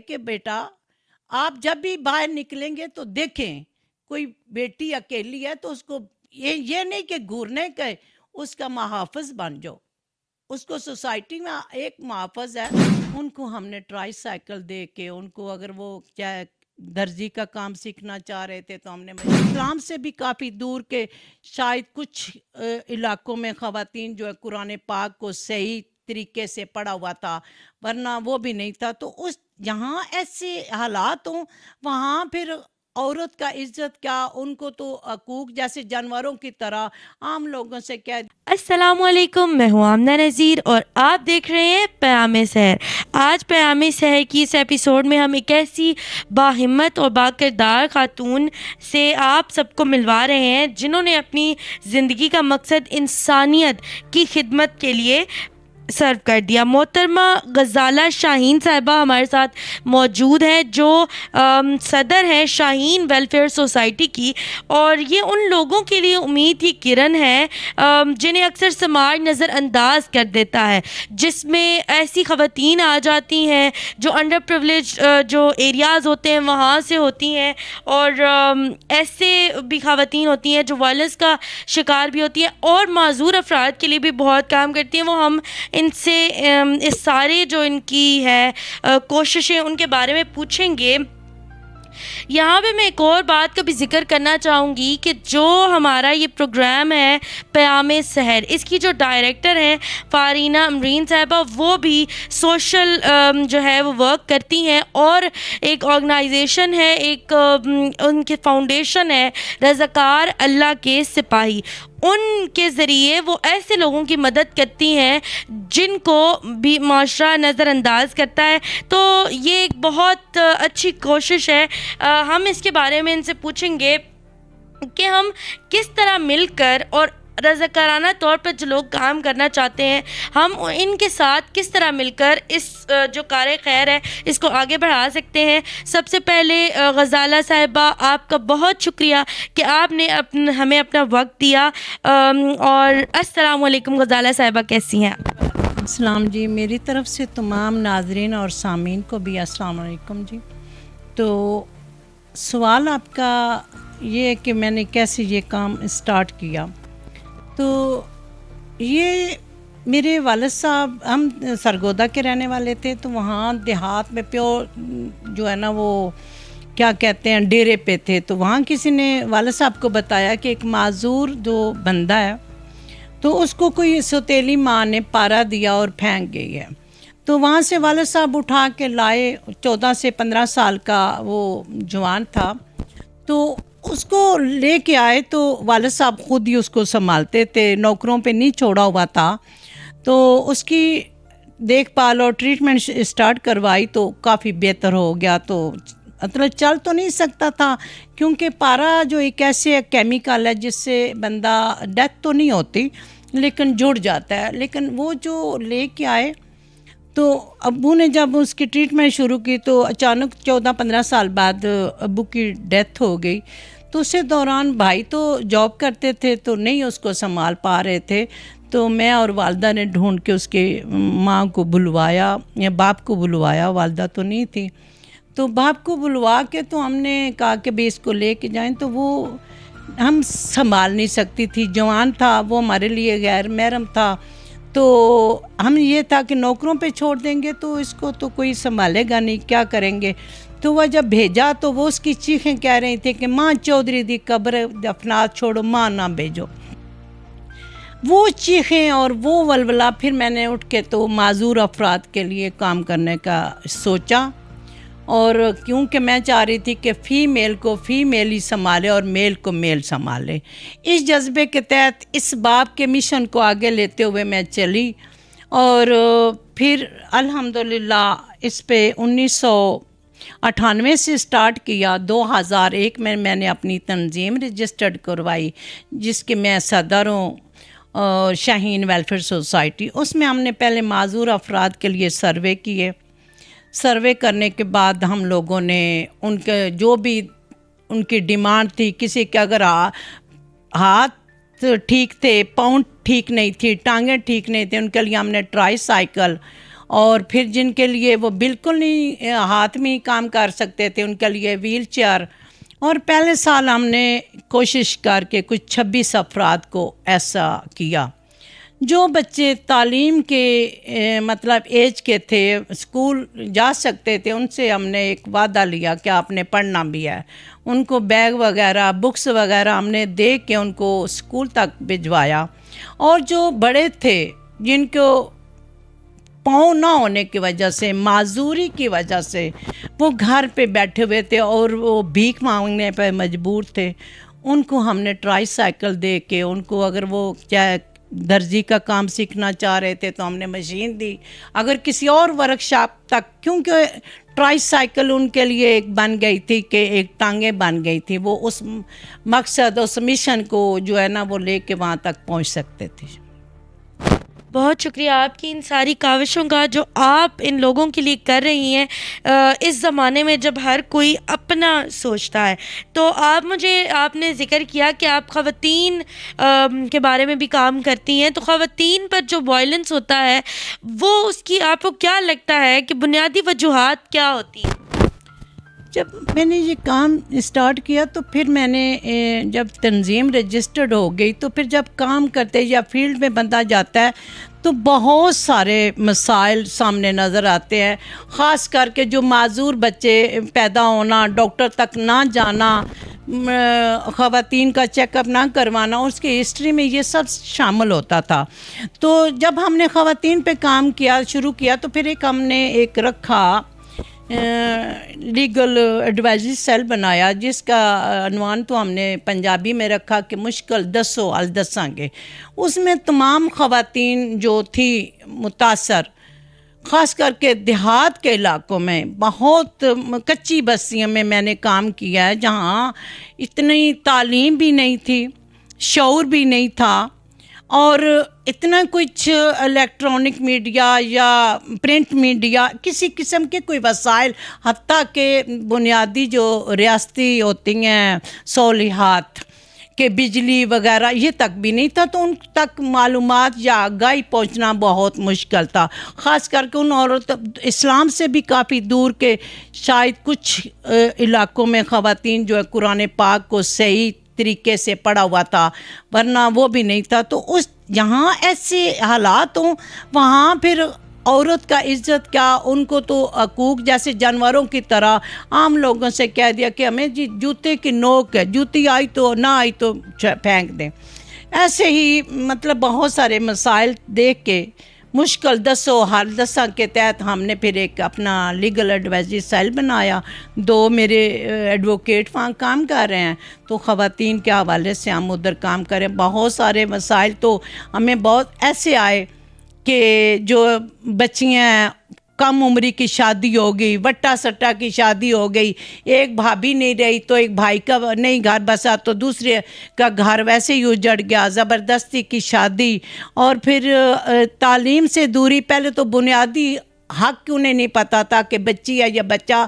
کہ بیٹا آپ جب بھی باہر نکلیں گے تو دیکھیں کوئی بیٹی اکیلی ہے تو اس کو یہ نہیں کہ گھورنے کے اس کا محافظ بن جاؤ، اس کو سوسائٹی میں ایک محافظ ہے، ان کو ہم نے ٹرائی سائیکل دے کے ان کو اگر وہ کیا درزی کا کام سیکھنا چاہ رہے تھے تو ہم نے اسلام سے بھی کافی دور کے شاید کچھ علاقوں میں خواتین جو ہے قرآن پاک کو صحیح طریقے سے پڑھا ہوا تھا، ورنہ وہ بھی نہیں تھا۔ تو اس جہاں ایسے حالات ہوں وہاں پھر عورت کا عزت کیا، ان کو تو حقوق جیسے جانوروں کی طرح عام لوگوں سے کیا۔ السلام علیکم، میں ہوں آمنہ نذیر اور آپ دیکھ رہے ہیں پیام سحر۔ آج پیام سحر کی اس ایپیسوڈ میں ہم ایک ایسی باہمت اور باکردار خاتون سے آپ سب کو ملوا رہے ہیں جنہوں نے اپنی زندگی کا مقصد انسانیت کی خدمت کے لیے سرو کر دیا۔ محترمہ غزالہ شاہین صاحبہ ہمارے ساتھ موجود ہیں جو صدر ہیں شاہین ویلفیئر سوسائٹی کی، اور یہ ان لوگوں کے لیے امید کی کرن ہے جنہیں اکثر سماج نظر انداز کر دیتا ہے، جس میں ایسی خواتین آ جاتی ہیں جو انڈر پریولیج جو ایریاز ہوتے ہیں وہاں سے ہوتی ہیں، اور ایسے بھی خواتین ہوتی ہیں جو وائلنس کا شکار بھی ہوتی ہیں اور معذور افراد کے لیے بھی بہت کام کرتی ہیں۔ وہ ہم ان سے اس سارے جو ان کی ہے کوششیں ان کے بارے میں پوچھیں گے۔ یہاں پہ میں ایک اور بات کا بھی ذکر کرنا چاہوں گی کہ جو ہمارا یہ پروگرام ہے پیام سحر، اس کی جو ڈائریکٹر ہیں فارینہ امرین صاحبہ، وہ بھی سوشل جو ہے وہ ورک کرتی ہیں، اور ایک آرگنائزیشن ہے، ایک ان کی فاؤنڈیشن ہے رضاکار اللہ کے سپاہی، ان کے ذریعے وہ ایسے لوگوں کی مدد کرتی ہیں جن کو بھی معاشرہ نظر انداز کرتا ہے۔ تو یہ ایک بہت اچھی کوشش ہے۔ ہم اس کے بارے میں ان سے پوچھیں گے کہ ہم کس طرح مل کر اور رضاکارانہ طور پر جو لوگ کام کرنا چاہتے ہیں ہم ان کے ساتھ کس طرح مل کر اس جو کار خیر ہے اس کو آگے بڑھا سکتے ہیں۔ سب سے پہلے غزالہ صاحبہ، آپ کا بہت شکریہ کہ آپ نے ہمیں اپنا وقت دیا، اور السلام علیکم غزالہ صاحبہ، کیسی ہیں؟ السلام جی، میری طرف سے تمام ناظرین اور سامعین کو بھی السلام علیکم جی۔ تو سوال آپ کا یہ ہے کہ میں نے کیسے یہ کام اسٹارٹ کیا، تو یہ میرے والد صاحب، ہم سرگودا کے رہنے والے تھے، تو وہاں دیہات میں پیور جو ہے نا وہ کیا کہتے ہیں ڈیرے پہ تھے، تو وہاں کسی نے والد صاحب کو بتایا کہ ایک معذور جو بندہ ہے تو اس کو کوئی سوتیلی ماں نے پارا دیا اور پھینک گئی ہے۔ تو وہاں سے والد صاحب اٹھا کے لائے، 14 سے 15 سال کا وہ جوان تھا، تو اس کو لے کے آئے، تو والد صاحب خود ہی اس کو سنبھالتے تھے، نوکروں پہ نہیں چھوڑا ہوا تھا، تو اس کی دیکھ بھال اور ٹریٹمنٹ اسٹارٹ کروائی تو کافی بہتر ہو گیا۔ تو مطلب چل تو نہیں سکتا تھا کیونکہ پارا جو ایک ایسے کیمیکل ہے جس سے بندہ ڈیتھ تو نہیں ہوتی لیکن جڑ جاتا ہے، لیکن وہ جو لے کے آئے تو ابو نے جب اس کی ٹریٹمنٹ شروع کی تو اچانک 14-15 سال بعد ابو کی ڈیتھ ہو گئی۔ تو اسی دوران بھائی تو جاب کرتے تھے تو نہیں اس کو سنبھال پا رہے تھے، تو میں اور والدہ نے ڈھونڈ کے اس کے ماں کو بلوایا یا باپ کو بلوایا، والدہ تو نہیں تھی، تو باپ کو بلوا کے تو ہم نے کہا کہ بھی اس کو لے کے جائیں، تو وہ ہم سنبھال نہیں سکتی تھی، جوان تھا وہ، ہمارے لیے غیر محرم تھا، تو ہم یہ تھا کہ نوکروں پہ چھوڑ دیں گے تو اس کو تو کوئی سنبھالے گا نہیں، کیا کریں گے۔ تو وہ جب بھیجا تو وہ اس کی چیخیں کہہ رہی تھی کہ ماں چودھری دی قبر دفنات چھوڑو، ماں نہ بھیجو، وہ چیخیں اور وہ ولولہ۔ پھر میں نے اٹھ کے تو معذور افراد کے لیے کام کرنے کا سوچا، اور کیونکہ میں چاہ رہی تھی کہ فیمیل کو فیمیل ہی سنبھالے اور میل کو میل سنبھالے، اس جذبے کے تحت اس باپ کے مشن کو آگے لیتے ہوئے میں چلی، اور پھر الحمدللہ اس پہ 1998 سے سٹارٹ کیا۔ 2001 میں نے اپنی تنظیم رجسٹرڈ کروائی جس کے میں صدر ہوں، شاہین ویلفیئر سوسائٹی۔ اس میں ہم نے پہلے معذور افراد کے لیے سروے کیے، سروے کرنے کے بعد ہم لوگوں نے ان کے جو بھی ان کی ڈیمانڈ تھی، کسی کے اگر ہاتھ ٹھیک تھے، پاؤں ٹھیک نہیں تھی، ٹانگیں ٹھیک نہیں تھے، ان کے لیے ہم نے ٹرائی سائیکل اور پھر جن کے لیے وہ بالکل نہیں ہاتھ میں ہی کام کر سکتے تھے ان کے لیے ویل چیئر. اور پہلے سال ہم نے کوشش کر کے کچھ 26 افراد کو ایسا کیا. جو بچے تعلیم کے مطلب ایج کے تھے, اسکول جا سکتے تھے, ان سے ہم نے ایک وعدہ لیا کہ آپ نے پڑھنا بھی ہے. ان کو بیگ وغیرہ بکس وغیرہ ہم نے دے کے ان کو اسکول تک بھجوایا. اور جو بڑے تھے جن کو پاؤں نہ ہونے کی وجہ سے, معذوری کی وجہ سے وہ گھر پہ بیٹھے ہوئے تھے اور وہ بھیک مانگنے پہ مجبور تھے, ان کو ہم نے ٹرائی سائیکل دے کے, ان کو اگر وہ چاہے درزی کا کام سیکھنا چاہ رہے تھے تو ہم نے مشین دی, اگر کسی اور ورک شاپ تک, کیونکہ ٹرائی سائیکل ان کے لیے ایک بن گئی تھی کہ ایک ٹانگیں بن گئی تھی, وہ اس مقصد اس مشن کو جو ہے نا وہ لے کے وہاں تک پہنچ سکتے تھے. بہت شکریہ آپ کی ان ساری کاوشوں کا جو آپ ان لوگوں کے لیے کر رہی ہیں اس زمانے میں جب ہر کوئی اپنا سوچتا ہے. تو آپ نے ذکر کیا کہ آپ خواتین کے بارے میں بھی کام کرتی ہیں, تو خواتین پر جو وائلنس ہوتا ہے وہ اس کی آپ کو کیا لگتا ہے کہ بنیادی وجوہات کیا ہوتی ہیں؟ جب میں نے یہ کام اسٹارٹ کیا تو پھر میں نے جب تنظیم رجسٹرڈ ہو گئی تو پھر جب کام کرتے یا فیلڈ میں بندہ جاتا ہے تو بہت سارے مسائل سامنے نظر آتے ہیں, خاص کر کے جو معذور بچے پیدا ہونا, ڈاکٹر تک نہ جانا, خواتین کا چیک اپ نہ کروانا, اس کی ہسٹری میں یہ سب شامل ہوتا تھا. تو جب ہم نے خواتین پہ کام کیا شروع کیا تو پھر ہم نے ایک رکھا لیگل ایڈوائزری سیل بنایا, جس کا عنوان تو ہم نے پنجابی میں رکھا کہ مشکل دسو ال دساں گے. اس میں تمام خواتین جو تھی متاثر, خاص کر کے دیہات کے علاقوں میں, بہت کچی بستیوں میں نے کام کیا ہے جہاں اتنی تعلیم بھی نہیں تھی, شعور بھی نہیں تھا, اور اتنا کچھ الیکٹرانک میڈیا یا پرنٹ میڈیا کسی قسم کے کوئی وسائل, حتیٰ کہ بنیادی جو ریاستی ہوتی ہیں سہولیات کہ بجلی وغیرہ یہ تک بھی نہیں تھا. تو ان تک معلومات یا آگاہی پہنچنا بہت مشکل تھا, خاص کر کے ان عورت اسلام سے بھی کافی دور کے شاید کچھ علاقوں میں خواتین جو ہے قرآن پاک کو صحیح طریقے سے پڑھا ہوا تھا, ورنہ وہ بھی نہیں تھا. تو اس جہاں ایسے حالات ہوں وہاں پھر عورت کا عزت کیا, ان کو تو حقوق جیسے جانوروں کی طرح عام لوگوں سے کہہ دیا کہ ہمیں جی جوتے کی نوک ہے, جوتی آئی تو نہ آئی تو پھینک دیں. ایسے ہی مطلب بہت سارے مسائل دیکھ کے مشکل دسو حل دساں کے تحت ہم نے پھر ایک اپنا لیگل ایڈوائزری سیل بنایا. 2 میرے ایڈوکیٹ وہاں کام کر رہے ہیں, تو خواتین کے حوالے سے ہم ادھر کام کریں. بہت سارے مسائل تو ہمیں بہت ایسے آئے کہ جو بچیاں کم عمری کی شادی ہو گئی, وٹا سٹا کی شادی ہو گئی, ایک بھابھی نہیں رہی تو ایک بھائی کا نہیں گھر بسا تو دوسرے کا گھر ویسے ہی اجڑ گیا, زبردستی کی شادی, اور پھر تعلیم سے دوری. پہلے تو بنیادی حق انہیں نہیں پتہ تھا کہ بچی ہے یا بچہ,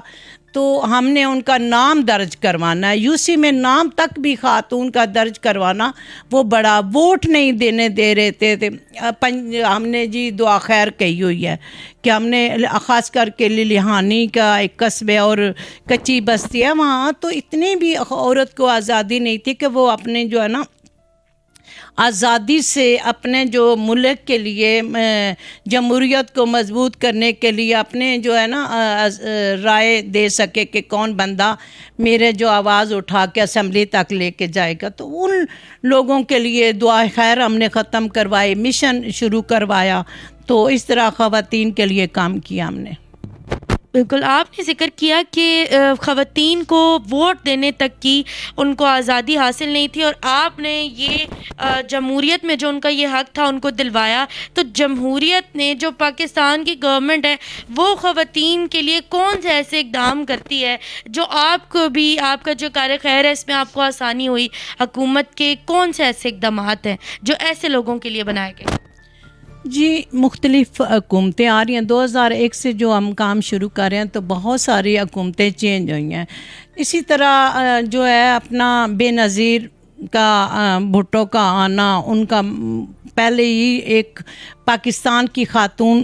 تو ہم نے ان کا نام درج کروانا ہے, یوسی میں نام تک بھی خاتون کا درج کروانا وہ بڑا, ووٹ نہیں دینے دے رہے تھے. ہم نے جی دعا خیر کہی ہوئی ہے کہ ہم نے خاص کر کے للیحانی کا ایک قصبے اور کچی بستی ہے وہاں, تو اتنی بھی عورت کو آزادی نہیں تھی کہ وہ اپنے جو ہے نا آزادی سے اپنے جو ملک کے لیے جمہوریت کو مضبوط کرنے کے لیے اپنے جو ہے نا رائے دے سکے کہ کون بندہ میرے جو آواز اٹھا کے اسمبلی تک لے کے جائے گا. تو ان لوگوں کے لیے دعا خیر ہم نے ختم کروائی, مشن شروع کروایا. تو اس طرح خواتین کے لیے کام کیا ہم نے. بالکل, آپ نے ذکر کیا کہ خواتین کو ووٹ دینے تک کی ان کو آزادی حاصل نہیں تھی, اور آپ نے یہ جمہوریت میں جو ان کا یہ حق تھا ان کو دلوایا. تو جمہوریت نے, جو پاکستان کی گورنمنٹ ہے, وہ خواتین کے لیے کون سے ایسے اقدام کرتی ہے جو آپ کو بھی, آپ کا جو کار خیر ہے اس میں آپ کو آسانی ہوئی؟ حکومت کے کون سے ایسے اقدامات ہیں جو ایسے لوگوں کے لیے بنائے گئے؟ جی مختلف حکومتیں آ رہی ہیں. 2001 سے جو ہم کام شروع کر رہے ہیں تو بہت ساری حکومتیں چینج ہوئی ہیں. اسی طرح جو ہے اپنا بے نظیر کا بھٹو کا آنا, ان کا پہلے ہی ایک پاکستان کی خاتون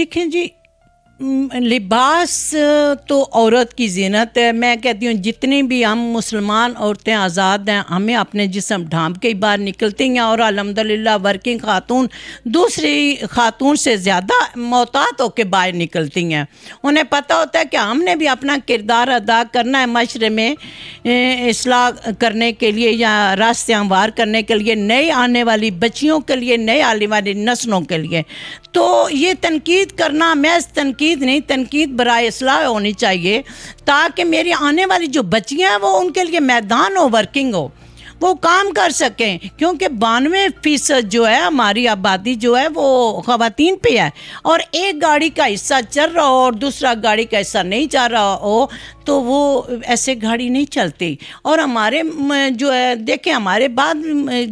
دیکھیں جی لباس تو عورت کی زینت ہے. میں کہتی ہوں جتنی بھی ہم مسلمان عورتیں آزاد ہیں, ہمیں اپنے جسم ڈھانپ کے ہی باہر نکلتی ہیں, اور الحمدللہ ورکنگ خاتون دوسری خاتون سے زیادہ محتاط ہو کے باہر نکلتی ہیں. انہیں پتہ ہوتا ہے کہ ہم نے بھی اپنا کردار ادا کرنا ہے معاشرے میں اصلاح کرنے کے لیے یا راستے ہموار کرنے کے لیے, نئے آنے والی بچیوں کے لیے, نئے آنے والی نسلوں کے لیے. تو یہ تنقید کرنا محض تنقید نہیں, تنقید برائے اصلاح ہونی چاہیے تاکہ میری آنے والی جو بچیاں ہیں وہ ان کے لیے میدان ہو, ورکنگ ہو, وہ کام کر سکیں. کیونکہ 92% جو ہے ہماری آبادی جو ہے وہ خواتین پہ ہے, اور ایک گاڑی کا حصہ چل رہا ہو اور دوسرا گاڑی کا حصہ نہیں چل رہا ہو تو وہ ایسے گاڑی نہیں چلتی. اور ہمارے جو ہے دیکھیں ہمارے بعد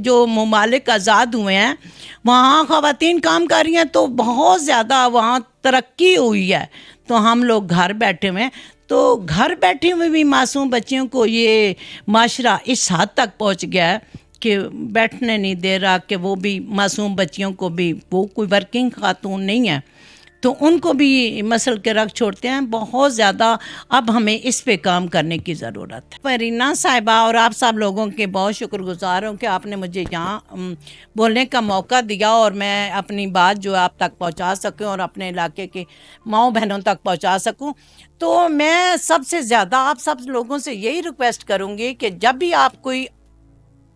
جو ممالک آزاد ہوئے ہیں وہاں خواتین کام کر رہی ہیں تو بہت زیادہ وہاں ترقی ہوئی ہے. تو ہم لوگ گھر بیٹھے ہوئے ہیں, تو گھر بیٹھے ہوئے بھی معصوم بچیوں کو یہ معاشرہ اس حد تک پہنچ گیا ہے کہ بیٹھنے نہیں دے رہا کہ وہ بھی معصوم بچیوں کو بھی, وہ کوئی ورکنگ خاتون نہیں ہے تو ان کو بھی مسل کے رکھ چھوڑتے ہیں. بہت زیادہ اب ہمیں اس پہ کام کرنے کی ضرورت ہے. فرینہ صاحبہ اور آپ سب لوگوں کے بہت شکر گزار ہوں کہ آپ نے مجھے یہاں بولنے کا موقع دیا اور میں اپنی بات جو آپ تک پہنچا سکوں اور اپنے علاقے کے ماؤں بہنوں تک پہنچا سکوں. تو میں سب سے زیادہ آپ سب لوگوں سے یہی ریکویسٹ کروں گی کہ جب بھی آپ کوئی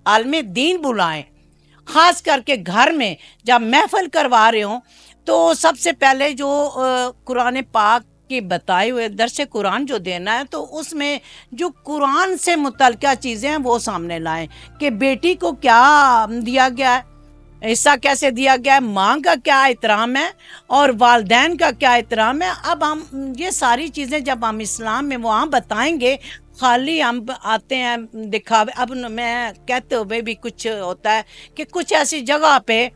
عالم دین بلائیں, خاص کر کے گھر میں جب محفل کروا رہے ہوں, تو سب سے پہلے جو قرآن پاک کے بتائے ہوئے درس قرآن جو دینا ہے تو اس میں جو قرآن سے متعلقہ چیزیں ہیں وہ سامنے لائیں کہ بیٹی کو کیا دیا گیا ہے, حصہ کیسے دیا گیا ہے, ماں کا کیا احترام ہے اور والدین کا کیا احترام ہے. اب ہم یہ ساری چیزیں جب ہم اسلام میں وہاں بتائیں گے, خالی ہم آتے ہیں دکھاوے. اب میں کہتے ہوئے بھی کچھ ہوتا ہے کہ کچھ ایسی جگہ پہ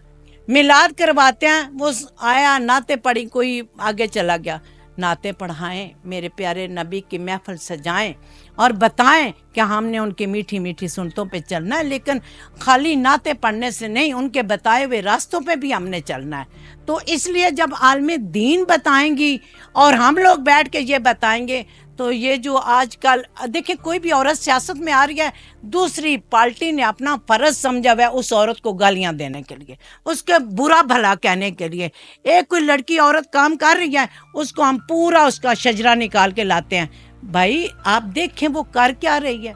میلاد کرواتے ہیں, وہ آیا نعتیں پڑھی کوئی آگے چلا گیا. نعتیں پڑھائیں, میرے پیارے نبی کی محفل سجائیں اور بتائیں کہ ہم نے ان کی میٹھی میٹھی سنتوں پہ چلنا ہے, لیکن خالی نعتیں پڑھنے سے نہیں, ان کے بتائے ہوئے راستوں پہ بھی ہم نے چلنا ہے. تو اس لیے جب عالم دین بتائیں گی اور ہم لوگ بیٹھ کے یہ بتائیں گے تو یہ جو آج کل دیکھیں کوئی بھی عورت سیاست میں آ رہی ہے, دوسری پارٹی نے اپنا فرض سمجھا ہوا ہے اس عورت کو گالیاں دینے کے لیے, اس کے برا بھلا کہنے کے لیے. ایک کوئی لڑکی عورت کام کر رہی ہے, اس کو ہم پورا اس کا شجرہ نکال کے لاتے ہیں. بھائی آپ دیکھیں وہ کر کیا رہی ہے.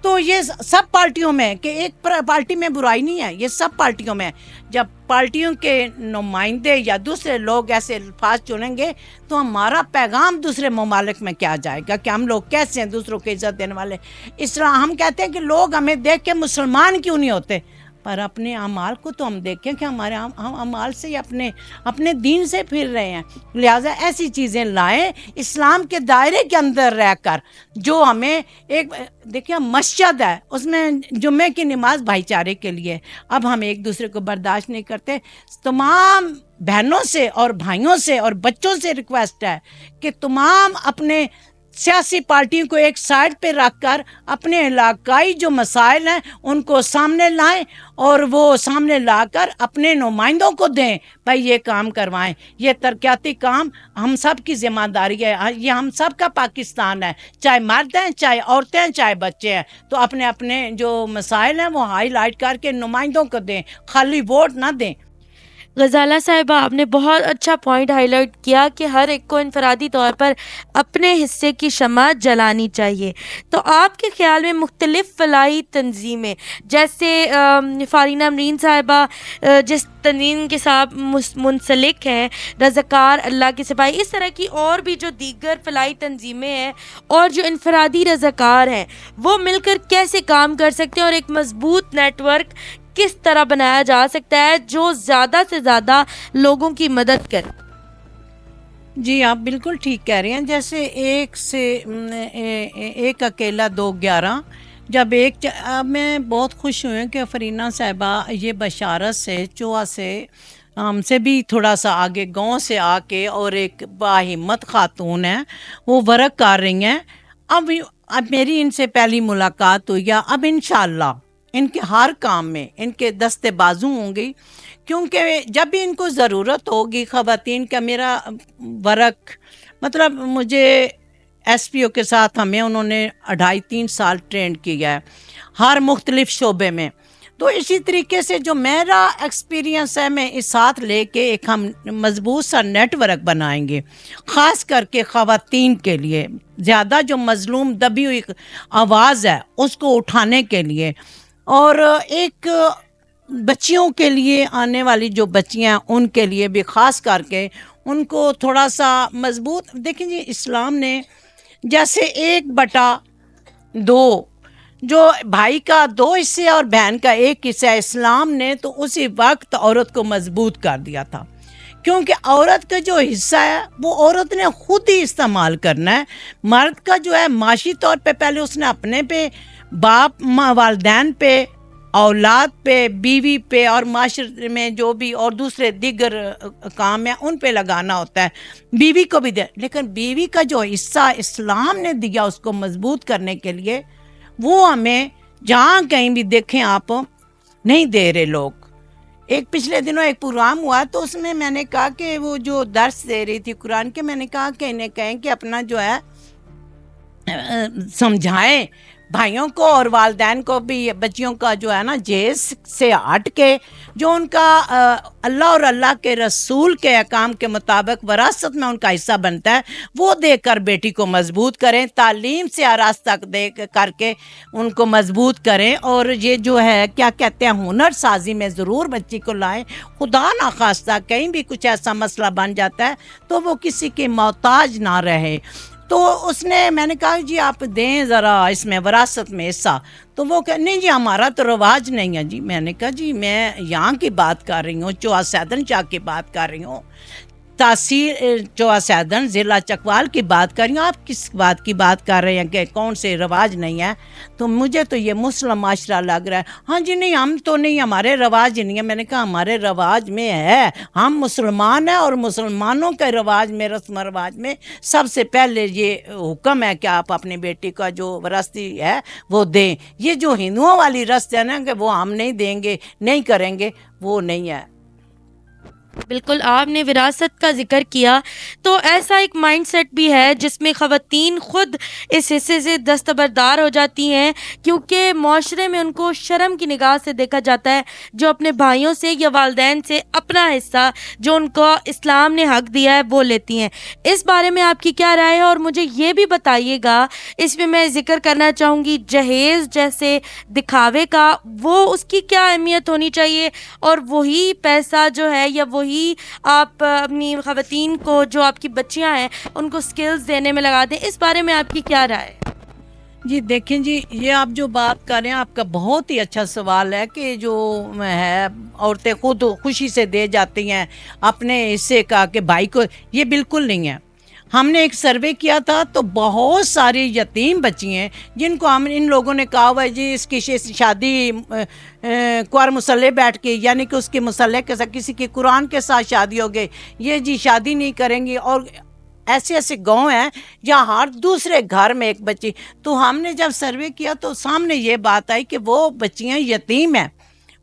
تو یہ سب پارٹیوں میں کہ ایک پارٹی میں برائی نہیں ہے, یہ سب پارٹیوں میں. جب پارٹیوں کے نمائندے یا دوسرے لوگ ایسے الفاظ چنیں گے تو ہمارا پیغام دوسرے ممالک میں کیا جائے گا کہ ہم لوگ کیسے ہیں دوسروں کو عزت دینے والے. اس طرح ہم کہتے ہیں کہ لوگ ہمیں دیکھ کے مسلمان کیوں نہیں ہوتے, پر اپنے اعمال کو تو ہم دیکھیں کہ ہمارے ہم اعمال سے ہی اپنے دین سے پھر رہے ہیں. لہٰذا ایسی چیزیں لائیں اسلام کے دائرے کے اندر رہ کر, جو ہمیں ایک دیکھیں مسجد ہے, اس میں جمعے کی نماز بھائی چارے کے لیے. اب ہم ایک دوسرے کو برداشت نہیں کرتے. تمام بہنوں سے اور بھائیوں سے اور بچوں سے ریکویسٹ ہے کہ تمام اپنے سیاسی پارٹیوں کو ایک سائڈ پہ رکھ کر اپنے علاقائی جو مسائل ہیں ان کو سامنے لائیں, اور وہ سامنے لا کر اپنے نمائندوں کو دیں, بھائی یہ کام کروائیں. یہ ترقیاتی کام ہم سب کی ذمہ داری ہے, یہ ہم سب کا پاکستان ہے, چاہے مرد ہیں, چاہے عورتیں ہیں, چاہے بچے ہیں. تو اپنے اپنے جو مسائل ہیں وہ ہائی لائٹ کر کے نمائندوں کو دیں, خالی ووٹ نہ دیں. غزالہ صاحبہ آپ نے بہت اچھا پوائنٹ ہائی لائٹ کیا کہ ہر ایک کو انفرادی طور پر اپنے حصے کی شمع جلانی چاہیے. تو آپ کے خیال میں مختلف فلاحی تنظیمیں جیسے فارینہ امرین صاحبہ جس تنظیم کے ساتھ منسلک ہیں, رضاکار اللہ کے سپاہی, اس طرح کی اور بھی جو دیگر فلاحی تنظیمیں ہیں اور جو انفرادی رضاکار ہیں, وہ مل کر کیسے کام کر سکتے ہیں اور ایک مضبوط نیٹ ورک کس طرح بنایا جا سکتا ہے جو زیادہ سے زیادہ لوگوں کی مدد کرے؟ جی آپ بالکل ٹھیک کہہ رہے ہیں. جیسے ایک اکیلا 2-11, جب میں بہت خوش ہوئی کہ فرینہ صاحبہ یہ بشارت سے چوہا سے ہم سے بھی تھوڑا سا آگے گاؤں سے آ کے, اور ایک باہمت خاتون ہیں وہ ورک کر رہی ہیں. اب میری ان سے پہلی ملاقات ہوئی ہے. اب انشاءاللہ ان کے ہر کام میں ان کے دستے بازو ہوں گی، کیونکہ جب بھی ان کو ضرورت ہوگی خواتین کا، میرا ورک مطلب مجھے ایس پی او کے ساتھ ہمیں انہوں نے 2.5-3 سال ٹرین کیا ہے ہر مختلف شعبے میں، تو اسی طریقے سے جو میرا ایکسپیرینس ہے میں اس ساتھ لے کے ایک ہم مضبوط سا نیٹ ورک بنائیں گے، خاص کر کے خواتین کے لیے، زیادہ جو مظلوم دبی ہوئی آواز ہے اس کو اٹھانے کے لیے، اور ایک بچیوں کے لیے، آنے والی جو بچیاں ہیں ان کے لیے بھی خاص کر کے ان کو تھوڑا سا مضبوط، دیکھیں جی اسلام نے جیسے 1/2 جو بھائی کا 2 حصے اور بہن کا 1 حصہ ہے، اسلام نے تو اسی وقت عورت کو مضبوط کر دیا تھا، کیونکہ عورت کا جو حصہ ہے وہ عورت نے خود ہی استعمال کرنا ہے، مرد کا جو ہے معاشی طور پہ پہلے اس نے اپنے پہ، باپ والدین پہ، اولاد پہ، بیوی پہ، اور معاشرے میں جو بھی اور دوسرے دیگر کام ہیں ان پہ لگانا ہوتا ہے، بیوی کو بھی دے، لیکن بیوی کا جو حصہ اسلام نے دیا اس کو مضبوط کرنے کے لیے، وہ ہمیں جہاں کہیں بھی دیکھیں آپ نہیں دے رہے لوگ۔ ایک پچھلے دنوں ایک پروگرام ہوا تو اس میں میں نے کہا کہ وہ جو درس دے رہی تھی قرآن کے، میں نے کہا کہ انہیں کہیں کہ اپنا جو ہے سمجھائیں بھائیوں کو اور والدین کو بھی، بچیوں کا جو ہے نا جہیز سے ہٹ کے جو ان کا اللہ اور اللہ کے رسول کے احکام کے مطابق وراثت میں ان کا حصہ بنتا ہے وہ دے کر بیٹی کو مضبوط کریں، تعلیم سے آراستہ دے کر کے ان کو مضبوط کریں، اور یہ جو ہے کیا کہتے ہیں ہنر سازی میں ضرور بچی کو لائیں، خدا نخواستہ کہیں بھی کچھ ایسا مسئلہ بن جاتا ہے تو وہ کسی کی محتاج نہ رہے۔ تو اس نے، میں نے کہا جی آپ دیں ذرا اس میں وراثت میں حصہ، تو وہ کہ نہیں جی ہمارا تو رواج نہیں ہے جی۔ میں نے کہا جی میں یہاں کی بات کر رہی ہوں، چوہا سیدن شاہ کی بات کر رہی ہوں، تحصیل چوہا سیدن ضلع چکوال کی بات کر رہی ہوں، آپ کس بات کی بات کر رہے ہیں کہ کون سے رواج نہیں ہے؟ تو مجھے تو یہ مسلم معاشرہ لگ رہا ہے۔ ہاں جی نہیں ہم تو نہیں، ہمارے رواج نہیں ہے۔ میں نے کہا ہمارے رواج میں ہے، ہم مسلمان ہیں، اور مسلمانوں کے رواج میں، رسم و رواج میں سب سے پہلے یہ حکم ہے کہ آپ اپنی بیٹی کا جو وراثتی ہے وہ دیں۔ یہ جو ہندوؤں والی رسم ہے نا کہ وہ ہم نہیں دیں گے، نہیں کریں گے، وہ نہیں ہے۔ بالکل، آپ نے وراثت کا ذکر کیا تو ایسا ایک مائنڈ سیٹ بھی ہے جس میں خواتین خود اس حصے سے دستبردار ہو جاتی ہیں، کیونکہ معاشرے میں ان کو شرم کی نگاہ سے دیکھا جاتا ہے جو اپنے بھائیوں سے یا والدین سے اپنا حصہ جو ان کو اسلام نے حق دیا ہے وہ لیتی ہیں۔ اس بارے میں آپ کی کیا رائے ہے؟ اور مجھے یہ بھی بتائیے گا، اس میں میں ذکر کرنا چاہوں گی جہیز جیسے دکھاوے کا، وہ اس کی کیا اہمیت ہونی چاہیے، اور وہی پیسہ جو ہے یا وہی آپ اپنی خواتین کو جو آپ کی بچیاں ہیں ان کو سکلز دینے میں لگا دیں، اس بارے میں آپ کی کیا رائے ہے؟ جی دیکھیں جی، یہ آپ جو بات کر رہے ہیں آپ کا بہت ہی اچھا سوال ہے کہ جو ہے عورتیں خود خوشی سے دے جاتی ہیں اپنے حصے کا کہ بھائی کو، یہ بالکل نہیں ہے۔ ہم نے ایک سروے کیا تھا تو بہت ساری یتیم بچی ہیں جن کو ہم ان لوگوں نے کہا ہوا ہے جی اس کی شادی کوار مسلح بیٹھ کے، یعنی کہ اس کی مسلح کے ساتھ، کسی کی قرآن کے ساتھ شادی ہو گئی، یہ جی شادی نہیں کریں گی، اور ایسے ایسے گاؤں ہیں جہاں ہر دوسرے گھر میں ایک بچی۔ تو ہم نے جب سروے کیا تو سامنے یہ بات آئی کہ وہ بچیاں یتیم ہیں،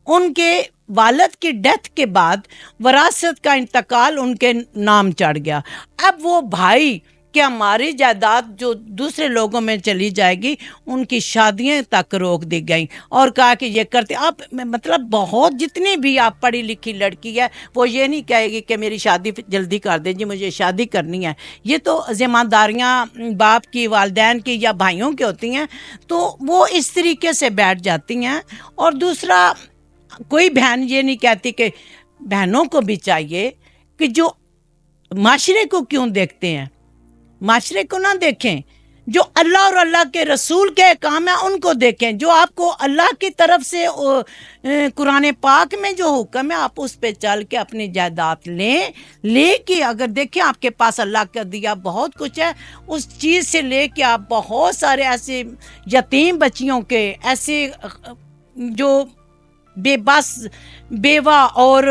ان کے والد کی ڈیتھ کے بعد وراثت کا انتقال ان کے نام چڑھ گیا۔ اب وہ بھائی کہ ہماری جائیداد جو دوسرے لوگوں میں چلی جائے گی، ان کی شادیاں تک روک دی گئیں، اور کہا کہ یہ کرتے آپ مطلب بہت جتنی بھی آپ پڑھی لکھی لڑکی ہے وہ یہ نہیں کہے گی کہ میری شادی جلدی کر دیں جی مجھے شادی کرنی ہے۔ یہ تو ذمہ داریاں باپ کی، والدین کی یا بھائیوں کی ہوتی ہیں، تو وہ اس طریقے سے بیٹھ جاتی ہیں۔ اور دوسرا، کوئی بہن یہ نہیں کہتی کہ بہنوں کو بھی چاہیے کہ جو معاشرے کو کیوں دیکھتے ہیں، معاشرے کو نہ دیکھیں، جو اللہ اور اللہ کے رسول کے کام ہیں ان کو دیکھیں، جو آپ کو اللہ کی طرف سے قرآن پاک میں جو حکم ہے آپ اس پہ چل کے اپنی جائیداد لیں، لے کے اگر دیکھیں آپ کے پاس اللہ کا دیا بہت کچھ ہے، اس چیز سے لے کے آپ بہت سارے ایسے یتیم بچیوں کے، ایسے جو بے بس بیوہ اور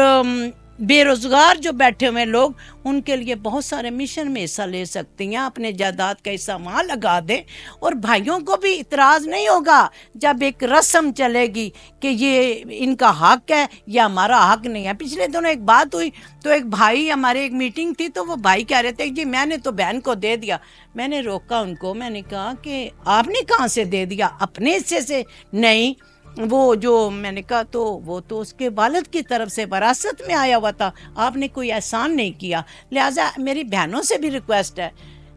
بے روزگار جو بیٹھے ہوئے لوگ ان کے لیے بہت سارے مشن میں حصہ لے سکتی ہیں، اپنے جائیداد کا حصہ وہاں لگا دیں، اور بھائیوں کو بھی اعتراض نہیں ہوگا جب ایک رسم چلے گی کہ یہ ان کا حق ہے یا ہمارا حق نہیں ہے۔ پچھلے دنوں ایک بات ہوئی تو ایک بھائی، ہمارے ایک میٹنگ تھی تو وہ بھائی کہہ رہے تھے جی میں نے تو بہن کو دے دیا۔ میں نے روکا ان کو، میں نے کہا کہ آپ نے کہاں سے دے دیا؟ اپنے حصے سے؟ نہیں، وہ جو میں نے کہا تو وہ تو اس کے والد کی طرف سے وراثت میں آیا ہوا تھا، آپ نے کوئی احسان نہیں کیا۔ لہٰذا میری بہنوں سے بھی ریکویسٹ ہے،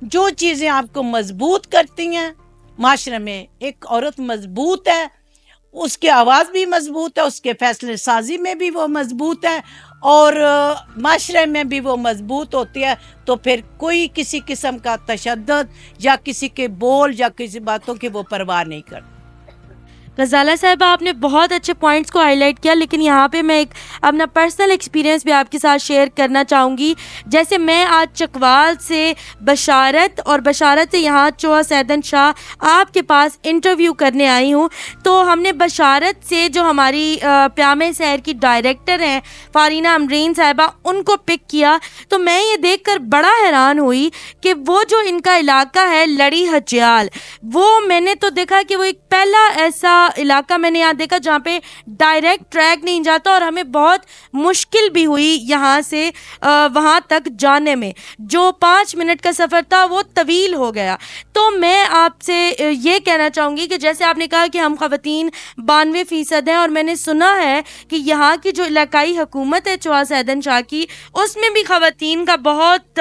جو چیزیں آپ کو مضبوط کرتی ہیں معاشرے میں، ایک عورت مضبوط ہے، اس کی آواز بھی مضبوط ہے، اس کے فیصلے سازی میں بھی وہ مضبوط ہے، اور معاشرے میں بھی وہ مضبوط ہوتی ہے، تو پھر کوئی کسی قسم کا تشدد یا کسی کے بول یا کسی باتوں کی وہ پرواہ نہیں کرتا۔ غزالہ صاحبہ آپ نے بہت اچھے پوائنٹس کو ہائی لائٹ کیا، لیکن یہاں پہ میں ایک اپنا پرسنل ایکسپیرینس بھی آپ کے ساتھ شیئر کرنا چاہوں گی۔ جیسے میں آج چکوال سے بشارت سے یہاں چوہا سیدن شاہ آپ کے پاس انٹرویو کرنے آئی ہوں، تو ہم نے بشارت سے جو ہماری پیام سحر کی ڈائریکٹر ہیں فارینہ امرین صاحبہ، ان کو پک کیا، تو میں یہ دیکھ کر بڑا حیران ہوئی کہ وہ جو ان کا علاقہ ہے لڑی حجیال، وہ میں نے تو دیکھا کہ وہ ایک پہلا ایسا علاقہ میں نے یہاں دیکھا جہاں پہ ڈائریکٹ ٹریک نہیں جاتا، اور ہمیں بہت مشکل بھی ہوئی یہاں سے وہاں تک جانے میں، جو 5 منٹ کا سفر تھا وہ طویل ہو گیا۔ تو میں آپ سے یہ کہنا چاہوں گی کہ جیسے آپ نے کہا کہ ہم خواتین 92% ہیں، اور میں نے سنا ہے کہ یہاں کی جو علاقائی حکومت ہے چوہا سیدن شاہ کی، اس میں بھی خواتین کا بہت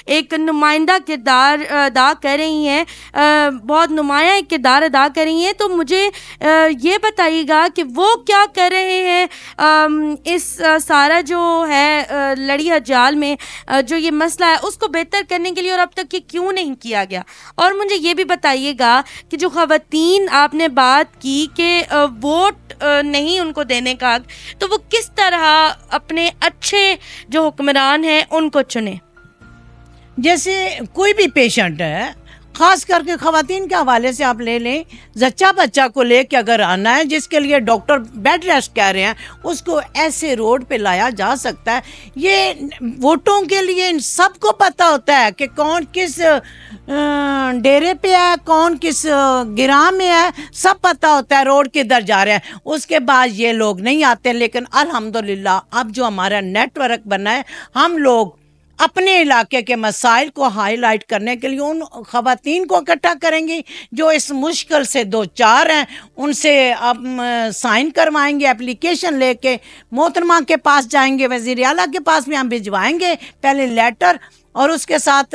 ایک نمائندہ کردار ادا کر رہی ہیں، بہت نمایاں ایک کردار ادا کر رہی ہیں۔ تو مجھے یہ بتائیے گا کہ وہ کیا کر رہے ہیں اس سارا جو ہے لڑی حجال میں جو یہ مسئلہ ہے اس کو بہتر کرنے کے لیے، اور اب تک یہ کیوں نہیں کیا گیا؟ اور مجھے یہ بھی بتائیے گا کہ جو خواتین آپ نے بات کی کہ ووٹ نہیں ان کو دینے کا حق، تو وہ کس طرح اپنے اچھے جو حکمران ہیں ان کو چنیں؟ جیسے کوئی بھی پیشنٹ ہے، خاص کر کے خواتین کے حوالے سے آپ لے لیں، زچہ بچہ کو لے کے اگر آنا ہے جس کے لیے ڈاکٹر بیڈ ریسٹ کہہ رہے ہیں، اس کو ایسے روڈ پہ لایا جا سکتا ہے۔ یہ ووٹوں کے لیے ان سب کو پتہ ہوتا ہے کہ کون کس ڈیرے پہ ہے، کون کس گراں میں ہے، سب پتہ ہوتا ہے روڈ کدھر جا رہا ہے۔ اس کے بعد یہ لوگ نہیں آتے، لیکن الحمدللہ اب جو ہمارا نیٹ ورک بنا ہے، ہم لوگ اپنے علاقے کے مسائل کو ہائی لائٹ کرنے کے لیے ان خواتین کو اکٹھا کریں گی جو اس مشکل سے دو چار ہیں، ان سے ہم سائن کروائیں گے، اپلیکیشن لے کے محترمہ کے پاس جائیں گے، وزیر اعلیٰ کے پاس بھی ہم بھجوائیں گے پہلے لیٹر، اور اس کے ساتھ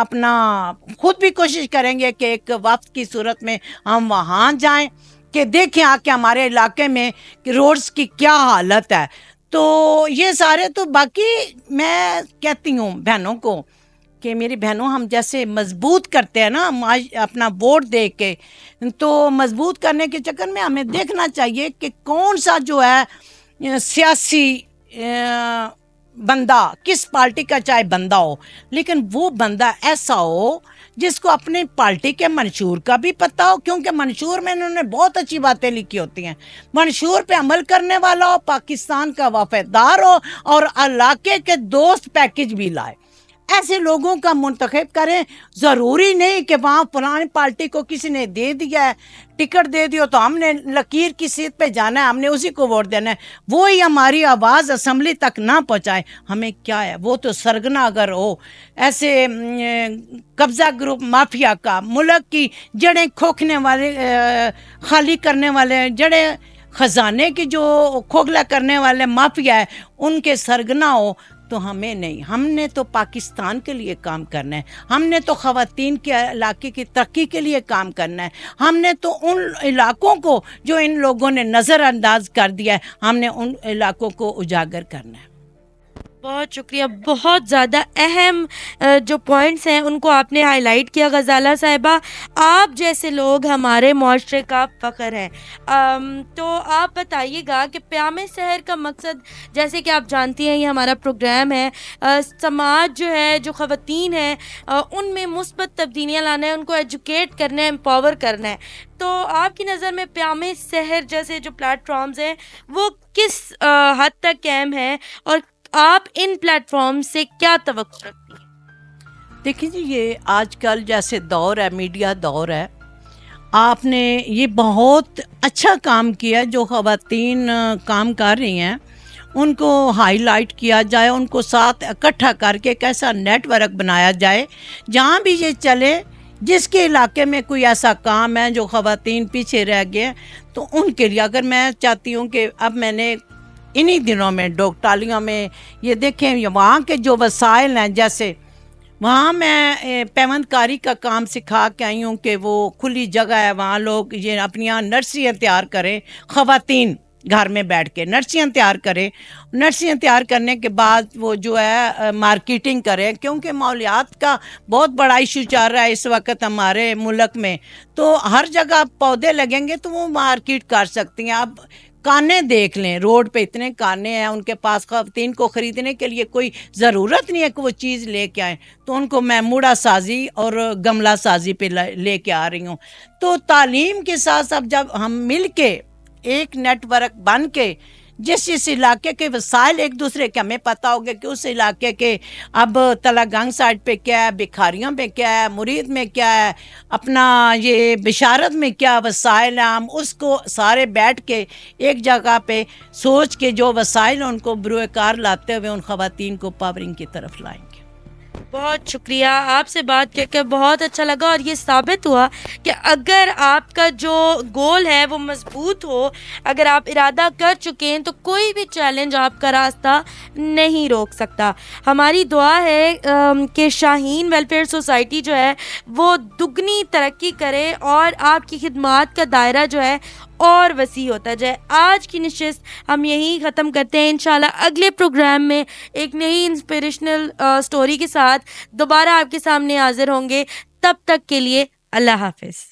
اپنا خود بھی کوشش کریں گے کہ ایک وفد کی صورت میں ہم وہاں جائیں کہ دیکھیں آ کے ہمارے علاقے میں کہ روڈز کی کیا حالت ہے۔ تو یہ سارے تو باقی میں کہتی ہوں بہنوں کو کہ میری بہنوں، ہم جیسے مضبوط کرتے ہیں نا اپنا ووٹ دے کے، تو مضبوط کرنے کے چکر میں ہمیں دیکھنا چاہیے کہ کون سا جو ہے سیاسی بندہ، کس پارٹی کا چاہے بندہ ہو، لیکن وہ بندہ ایسا ہو جس کو اپنی پارٹی کے منشور کا بھی پتہ ہو، کیونکہ منشور میں انہوں نے بہت اچھی باتیں لکھی ہوتی ہیں، منشور پہ عمل کرنے والا ہو، پاکستان کا وفادار ہو، اور علاقے کے دوست پیکج بھی لائے۔ ایسے لوگوں کا منتخب کریں، ضروری نہیں کہ وہاں فلانی پارٹی کو کسی نے دے دیا ہے، ٹکٹ دے دیو تو ہم نے لکیر کی سیٹ پہ جانا ہے، ہم نے اسی کو ووٹ دینا ہے، وہی ہماری آواز اسمبلی تک نہ پہنچائے۔ ہمیں کیا ہے، وہ تو سرگنا اگر ہو ایسے قبضہ گروپ مافیا کا، ملک کی جڑیں کھوکھنے والے، خالی کرنے والے، جڑیں خزانے کی جو کھوکھلا کرنے والے مافیا ہے، ان کے سرگنا ہو تو ہمیں نہیں، ہم نے تو پاکستان کے لیے کام کرنا ہے، ہم نے تو خواتین کے علاقے کی ترقی کے لیے کام کرنا ہے، ہم نے تو ان علاقوں کو جو ان لوگوں نے نظر انداز کر دیا ہے، ہم نے ان علاقوں کو اجاگر کرنا ہے۔ بہت شکریہ، بہت زیادہ اہم جو پوائنٹس ہیں ان کو آپ نے ہائی لائٹ کیا غزالہ صاحبہ۔ آپ جیسے لوگ ہمارے معاشرے کا فخر ہیں، تو آپ بتائیے گا کہ پیام سحر کا مقصد، جیسے کہ آپ جانتی ہیں یہ ہمارا پروگرام ہے، سماج جو ہے، جو خواتین ہیں ان میں مثبت تبدیلیاں لانا ہے، ان کو ایجوکیٹ کرنا ہے، امپاور کرنا ہے۔ تو آپ کی نظر میں پیام سحر جیسے جو پلیٹ فارمز ہیں وہ کس حد تک اہم ہیں، اور آپ ان پلیٹ فارم سے کیا توقع رکھتی ہیں؟ دیکھیں جی، یہ آج کل جیسے دور ہے، میڈیا دور ہے، آپ نے یہ بہت اچھا کام کیا جو خواتین کام کر رہی ہیں ان کو ہائی لائٹ کیا جائے، ان کو ساتھ اکٹھا کر کے ایک ایسا نیٹ ورک بنایا جائے جہاں بھی یہ چلے، جس کے علاقے میں کوئی ایسا کام ہے جو خواتین پیچھے رہ گئے تو ان کے لیے. اگر میں چاہتی ہوں کہ اب میں نے انہی دنوں میں ڈوگٹالیوں میں یہ دیکھیں وہاں کے جو وسائل ہیں، جیسے وہاں میں پیوند کاری کا کام سکھا کے آئی ہوں کہ وہ کھلی جگہ ہے، وہاں لوگ یہ اپنی نرسریاں تیار کریں، خواتین گھر میں بیٹھ کے نرسریاں تیار کریں، نرسریاں تیار کرنے کے بعد وہ جو ہے مارکیٹنگ کریں، کیونکہ ماحولیات کا بہت بڑا ایشو چل رہا ہے اس وقت ہمارے ملک میں. تو ہر جگہ پودے لگیں گے تو وہ مارکیٹ کر سکتی ہیں. اب کانے دیکھ لیں، روڈ پہ اتنے کانے ہیں، ان کے پاس خواتین کو خریدنے کے لیے کوئی ضرورت نہیں ہے کہ وہ چیز لے کے آئیں، تو ان کو میں موڑا سازی اور گملہ سازی پہ لے کے آ رہی ہوں. تو تعلیم کے ساتھ ساتھ جب ہم مل کے ایک نیٹ ورک بن کے جس علاقے کے وسائل ایک دوسرے کے ہمیں پتہ ہوگا کہ اس علاقے کے اب تلا گنگ سائڈ پہ کیا ہے، بکھاریوں پہ کیا ہے، مرید میں کیا ہے، اپنا یہ بشارت میں کیا وسائل ہیں، ہم اس کو سارے بیٹھ کے ایک جگہ پہ سوچ کے جو وسائل ان کو بروئے کار لاتے ہوئے ان خواتین کو پاورنگ کی طرف لائیں گے. بہت شکریہ، آپ سے بات کر کے بہت اچھا لگا، اور یہ ثابت ہوا کہ اگر آپ کا جو گول ہے وہ مضبوط ہو، اگر آپ ارادہ کر چکے ہیں تو کوئی بھی چیلنج آپ کا راستہ نہیں روک سکتا. ہماری دعا ہے کہ شاہین ویلفیئر سوسائٹی جو ہے وہ دگنی ترقی کرے اور آپ کی خدمات کا دائرہ جو ہے اور وسیع ہوتا جائے. آج کی نشست ہم یہیں ختم کرتے ہیں. انشاءاللہ اگلے پروگرام میں ایک نئی انسپریشنل سٹوری کے ساتھ دوبارہ آپ کے سامنے حاضر ہوں گے. تب تک کے لیے اللہ حافظ.